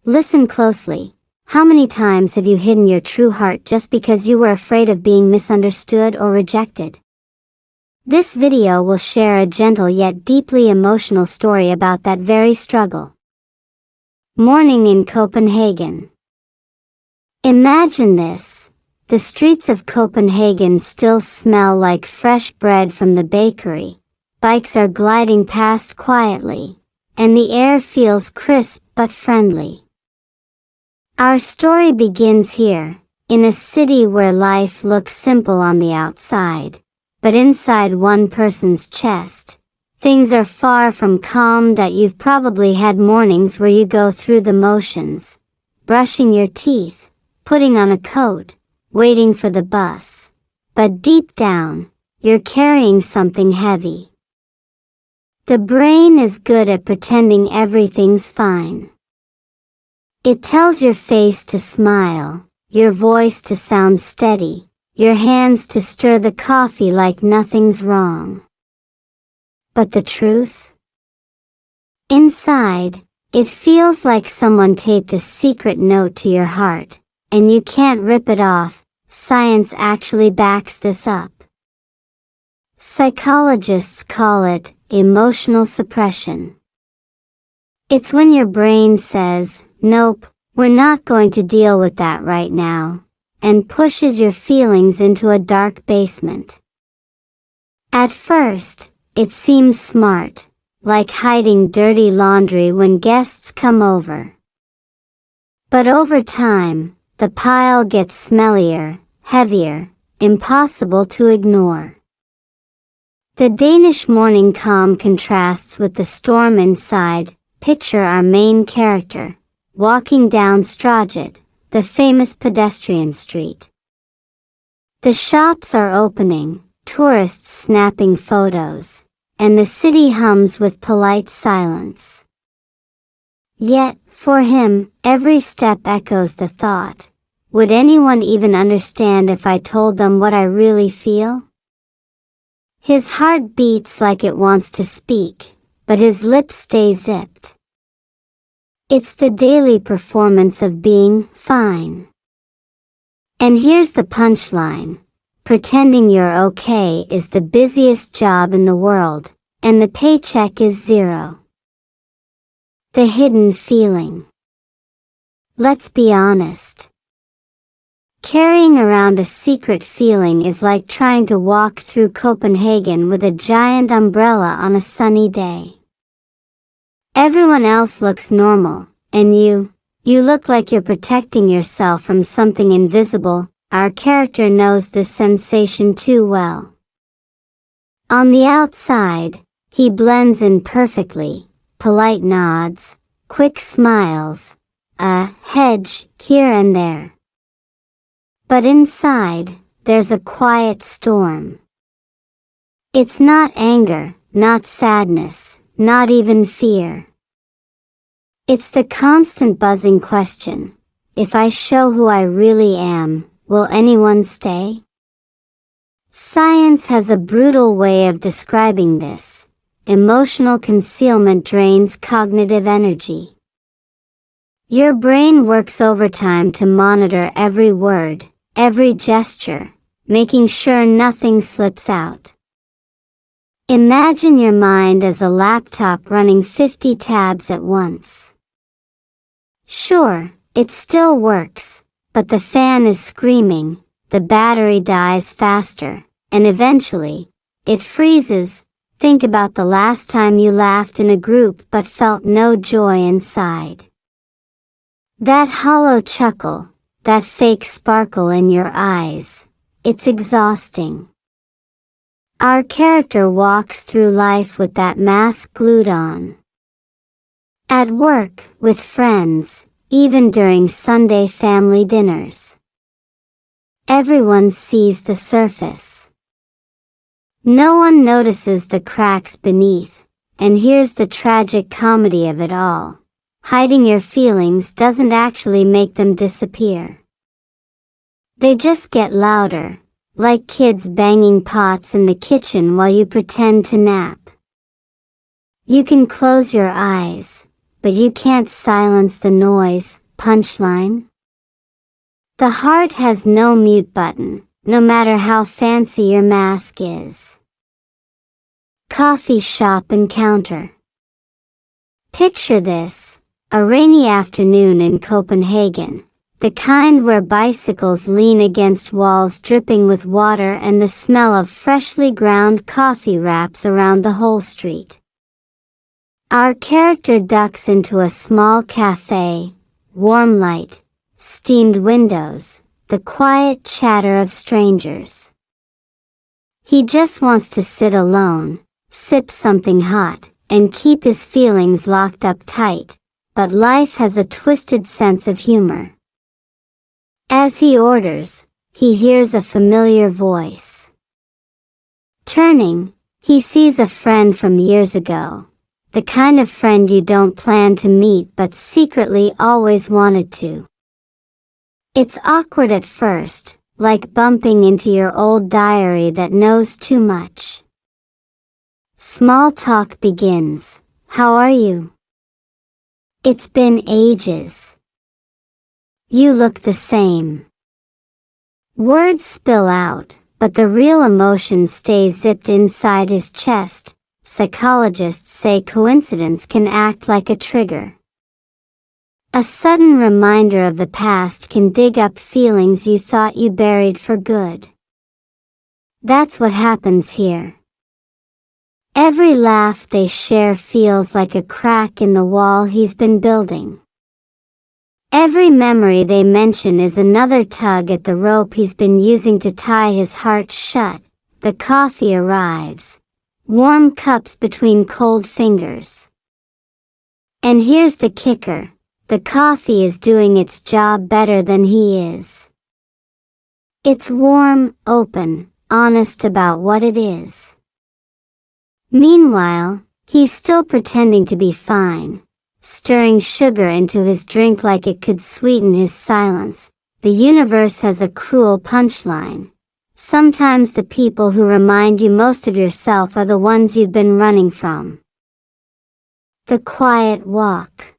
Listen closely. How many times have you hidden your true heart just because you were afraid of being misunderstood or rejected? This video will share a gentle yet deeply emotional story about that very struggle. Morning in Copenhagen. Imagine this. The streets of Copenhagen still smell like fresh bread from the bakery. Bikes are gliding past quietly, and the air feels crisp but friendly. Our story begins here, in a city where life looks simple on the outside, but inside one person's chest, things are far from calm. That you've probably had mornings where you go through the motions, brushing your teeth, putting on a coat, waiting for the bus, but deep down, you're carrying something heavy. The brain is good at pretending everything's fine. It tells your face to smile, your voice to sound steady, your hands to stir the coffee like nothing's wrong. But the truth? Inside, it feels like someone taped a secret note to your heart, and you can't rip it off. Science actually backs this up. Psychologists call it emotional suppression. It's when your brain says, "Nope, we're not going to deal with that right now," and pushes your feelings into a dark basement. At first, it seems smart, like hiding dirty laundry when guests come over. But over time, the pile gets smellier, heavier, impossible to ignore. The Danish morning calm contrasts with the storm inside. Picture our main character, walking down Strøget, the famous pedestrian street. The shops are opening, tourists snapping photos, and the city hums with polite silence. Yet, for him, every step echoes the thought, would anyone even understand if I told them what I really feel? His heart beats like it wants to speak, but his lips stay zipped. It's the daily performance of being fine. And here's the punchline. Pretending you're okay is the busiest job in the world, and the paycheck is zero. The hidden feeling. Let's be honest. Carrying around a secret feeling is like trying to walk through Copenhagen with a giant umbrella on a sunny day. Everyone else looks normal, and you look like you're protecting yourself from something invisible. Our character knows this sensation too well. On the outside, he blends in perfectly, polite nods, quick smiles, a hedge here and there. But inside, there's a quiet storm. It's not anger, not sadness, not even fear. It's the constant buzzing question, if I show who I really am, will anyone stay? Science has a brutal way of describing this. Emotional concealment drains cognitive energy. Your brain works overtime to monitor every word, every gesture, making sure nothing slips out. Imagine your mind as a laptop running 50 tabs at once. Sure, it still works, but the fan is screaming, the battery dies faster, and eventually, it freezes. Think about the last time you laughed in a group but felt no joy inside. That hollow chuckle, that fake sparkle in your eyes, it's exhausting. Our character walks through life with that mask glued on. At work, with friends, even during Sunday family dinners. Everyone sees the surface. No one notices the cracks beneath, and here's the tragic comedy of it all. Hiding your feelings doesn't actually make them disappear. They just get louder, like kids banging pots in the kitchen while you pretend to nap. You can close your eyes, but you can't silence the noise. Punchline? The heart has no mute button, no matter how fancy your mask is. Coffee shop encounter. Picture this, a rainy afternoon in Copenhagen, the kind where bicycles lean against walls dripping with water and the smell of freshly ground coffee wraps around the whole street. Our character ducks into a small cafe, warm light, steamed windows, the quiet chatter of strangers. He just wants to sit alone, sip something hot, and keep his feelings locked up tight, but life has a twisted sense of humor. As he orders, he hears a familiar voice. Turning, he sees a friend from years ago, the kind of friend you don't plan to meet but secretly always wanted to. It's awkward at first, like bumping into your old diary that knows too much. Small talk begins. How are you? It's been ages. You look the same. Words spill out, but the real emotion stays zipped inside his chest. Psychologists say coincidence can act like a trigger. A sudden reminder of the past can dig up feelings you thought you buried for good. That's what happens here. Every laugh they share feels like a crack in the wall he's been building. Every memory they mention is another tug at the rope he's been using to tie his heart shut. The coffee arrives. Warm cups between cold fingers. And here's the kicker. The coffee is doing its job better than he is. It's warm, open, honest about what it is. Meanwhile, he's still pretending to be fine, stirring sugar into his drink like it could sweeten his silence. The universe has a cruel punchline. Sometimes the people who remind you most of yourself are the ones you've been running from. The quiet walk.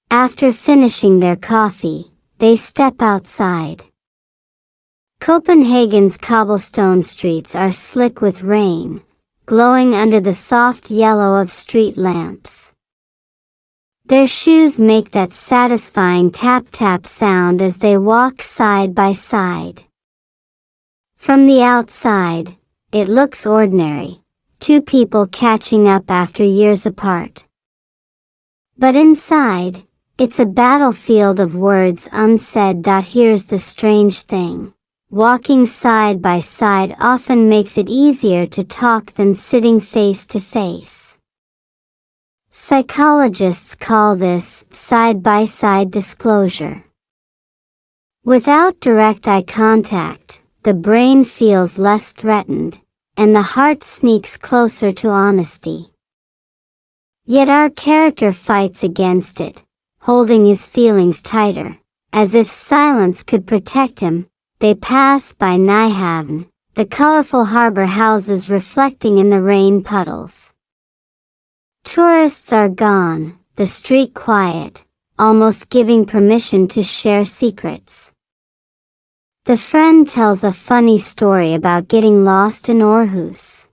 After finishing their coffee, they step outside. Copenhagen's cobblestone streets are slick with rain, glowing under the soft yellow of street lamps. Their shoes make that satisfying tap-tap sound as they walk side by side. From the outside, it looks ordinary, two people catching up after years apart. But inside, it's a battlefield of words unsaid. Here's the strange thing. Walking side by side often makes it easier to talk than sitting face to face. Psychologists call this side-by-side disclosure. Without direct eye contact, the brain feels less threatened, and the heart sneaks closer to honesty. Yet our character fights against it, holding his feelings tighter, as if silence could protect him. They pass by Nyhavn, the colorful harbor houses reflecting in the rain puddles. Tourists are gone, the street quiet, almost giving permission to share secrets. The friend tells a funny story about getting lost in Aarhus.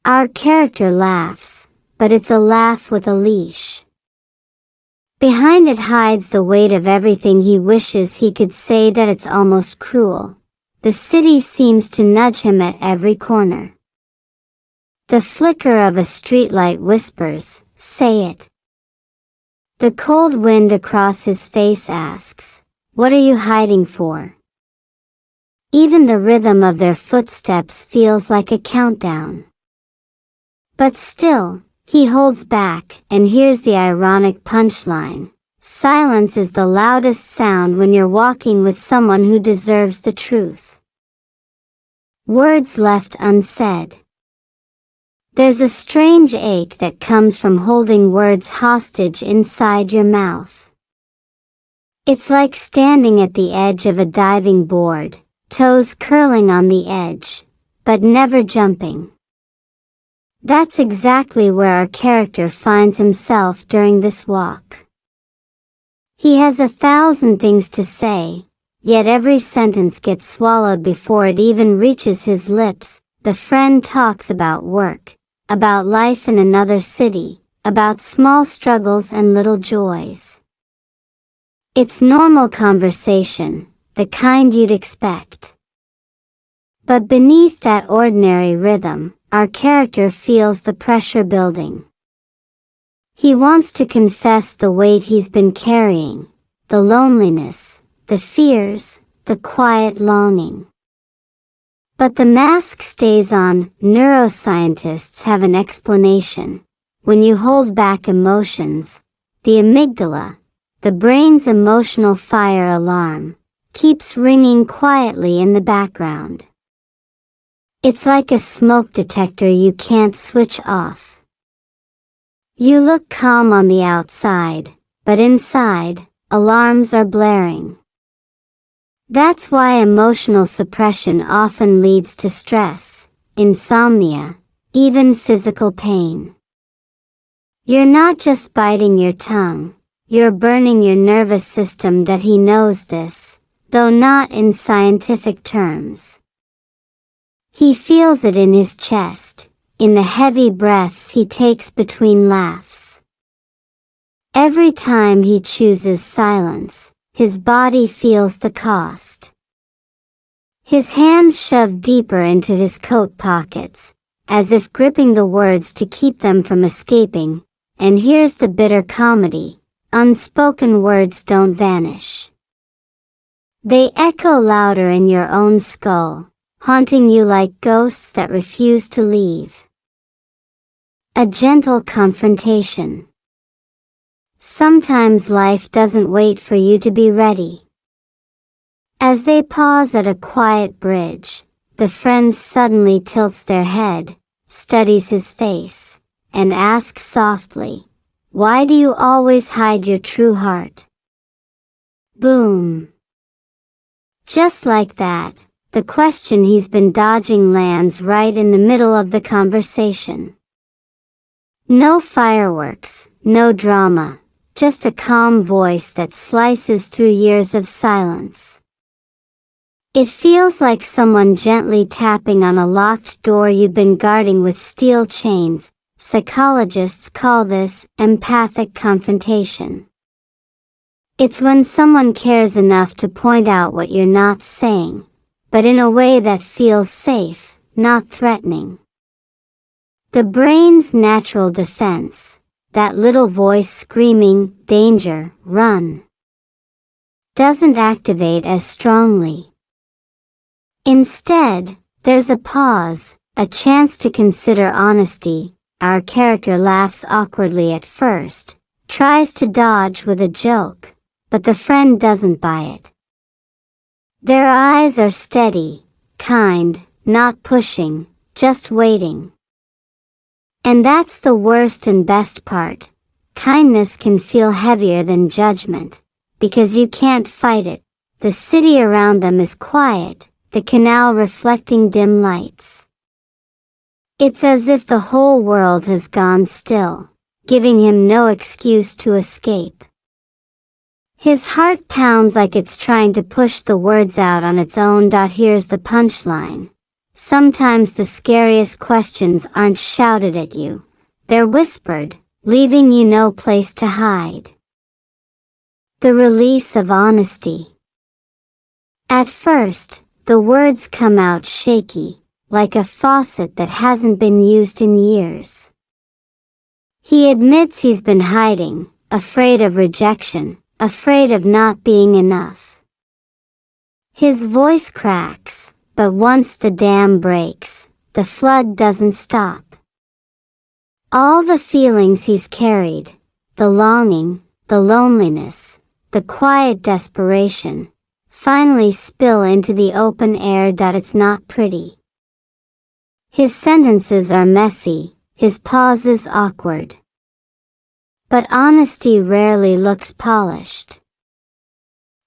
Our character laughs, but it's a laugh with a leash. Behind it hides the weight of everything he wishes he could say. That it's almost cruel. The city seems to nudge him at every corner. The flicker of a streetlight whispers, "Say it." The cold wind across his face asks, "What are you hiding for?" Even the rhythm of their footsteps feels like a countdown. But still, he holds back, and here's the ironic punchline. Silence is the loudest sound when you're walking with someone who deserves the truth. Words left unsaid. There's a strange ache that comes from holding words hostage inside your mouth. It's like standing at the edge of a diving board, toes curling on the edge, but never jumping. That's exactly where our character finds himself during this walk. He has 1,000 things to say, yet every sentence gets swallowed before it even reaches his lips. The friend talks about work, about life in another city, about small struggles and little joys. It's normal conversation, the kind you'd expect. But beneath that ordinary rhythm, our character feels the pressure building. He wants to confess the weight he's been carrying, the loneliness, the fears, the quiet longing. But the mask stays on. Neuroscientists have an explanation. When you hold back emotions, the amygdala, the brain's emotional fire alarm, keeps ringing quietly in the background. It's like a smoke detector you can't switch off. You look calm on the outside, but inside, alarms are blaring. That's why emotional suppression often leads to stress, insomnia, even physical pain. You're not just biting your tongue, you're burning your nervous system. That he knows this, though not in scientific terms. He feels it in his chest, in the heavy breaths he takes between laughs. Every time he chooses silence, his body feels the cost. His hands shove deeper into his coat pockets, as if gripping the words to keep them from escaping. And here's the bitter comedy: unspoken words don't vanish. They echo louder in your own skull, haunting you like ghosts that refuse to leave. A gentle confrontation. Sometimes life doesn't wait for you to be ready. As they pause at a quiet bridge, the friend suddenly tilts their head, studies his face, and asks softly, "Why do you always hide your true heart?" Boom. Just like that, the question he's been dodging lands right in the middle of the conversation. No fireworks, no drama, just a calm voice that slices through years of silence. It feels like someone gently tapping on a locked door you've been guarding with steel chains. Psychologists call this empathic confrontation. It's when someone cares enough to point out what you're not saying, but in a way that feels safe, not threatening. The brain's natural defense, that little voice screaming, "Danger, run," doesn't activate as strongly. Instead, there's a pause, a chance to consider honesty. Our character laughs awkwardly at first, tries to dodge with a joke, but the friend doesn't buy it. Their eyes are steady, kind, not pushing, just waiting. And that's the worst and best part. Kindness can feel heavier than judgment, because you can't fight it. The city around them is quiet, the canal reflecting dim lights. It's as if the whole world has gone still, giving him no excuse to escape. His heart pounds like it's trying to push the words out on its own. Here's the punchline. Sometimes the scariest questions aren't shouted at you. They're whispered, leaving you no place to hide. The release of honesty. At first, the words come out shaky, like a faucet that hasn't been used in years. He admits he's been hiding, afraid of rejection, afraid of not being enough. His voice cracks, but once the dam breaks, the flood doesn't stop. All the feelings he's carried, the longing, the loneliness, the quiet desperation, finally spill into the open air. It's not pretty. His sentences are messy, his pauses awkward. But honesty rarely looks polished.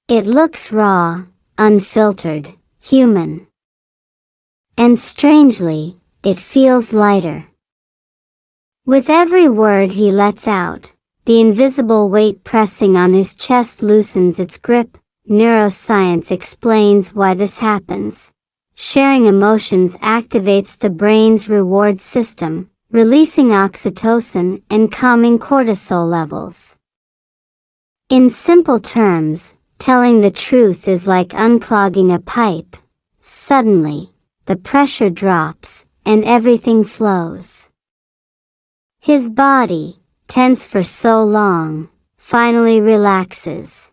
It looks raw, unfiltered, human. And strangely, it feels lighter. With every word he lets out, the invisible weight pressing on his chest loosens its grip. Neuroscience explains why this happens. Sharing emotions activates the brain's reward system, releasing oxytocin and calming cortisol levels. In simple terms, telling the truth is like unclogging a pipe. Suddenly, the pressure drops, and everything flows. His body, tense for so long, finally relaxes.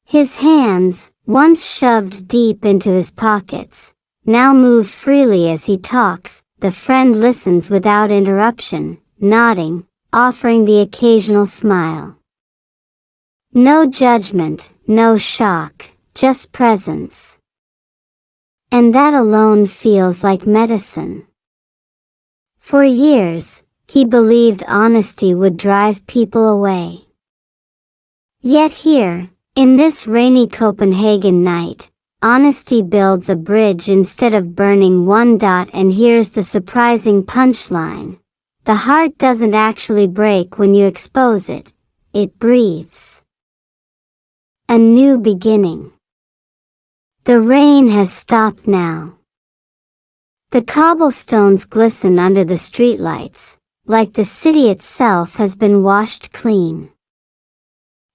His hands, once shoved deep into his pockets, now move freely as he talks. The friend listens without interruption, nodding, offering the occasional smile. No judgment, no shock, just presence. And that alone feels like medicine. For years, he believed honesty would drive people away. Yet here, in this rainy Copenhagen night, honesty builds a bridge instead of burning one. And here's the surprising punchline. The heart doesn't actually break when you expose it, it breathes. A new beginning. The rain has stopped now. The cobblestones glisten under the streetlights, like the city itself has been washed clean.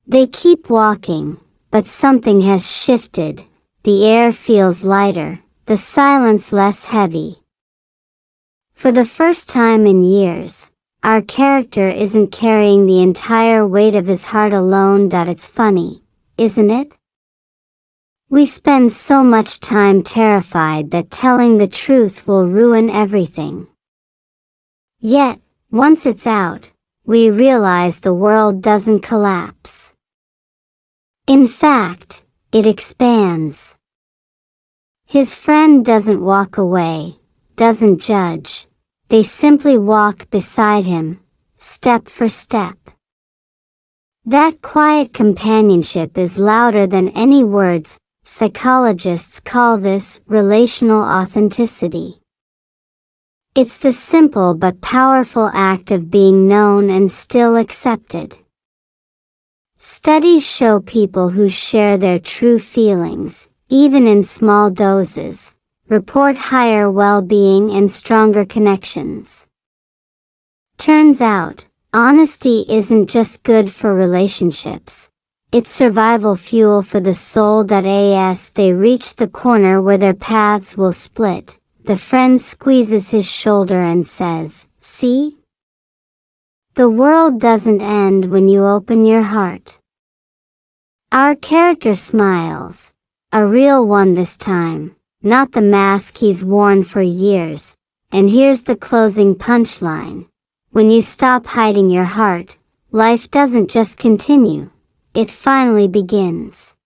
They keep walking, but something has shifted. The air feels lighter, the silence less heavy. For the first time in years, our character isn't carrying the entire weight of his heart alone. It's funny, isn't it? We spend so much time terrified that telling the truth will ruin everything. Yet, once it's out, we realize the world doesn't collapse. In fact, it expands. His friend doesn't walk away, doesn't judge. They simply walk beside him, step for step. That quiet companionship is louder than any words. Psychologists call this relational authenticity. It's the simple but powerful act of being known and still accepted. Studies show people who share their true feelings, even in small doses, report higher well-being and stronger connections. Turns out, honesty isn't just good for relationships. It's survival fuel for the soul. As they reach the corner where their paths will split, the friend squeezes his shoulder and says, "See? The world doesn't end when you open your heart." Our character smiles, a real one this time, not the mask he's worn for years. And here's the closing punchline. When you stop hiding your heart, life doesn't just continue, it finally begins.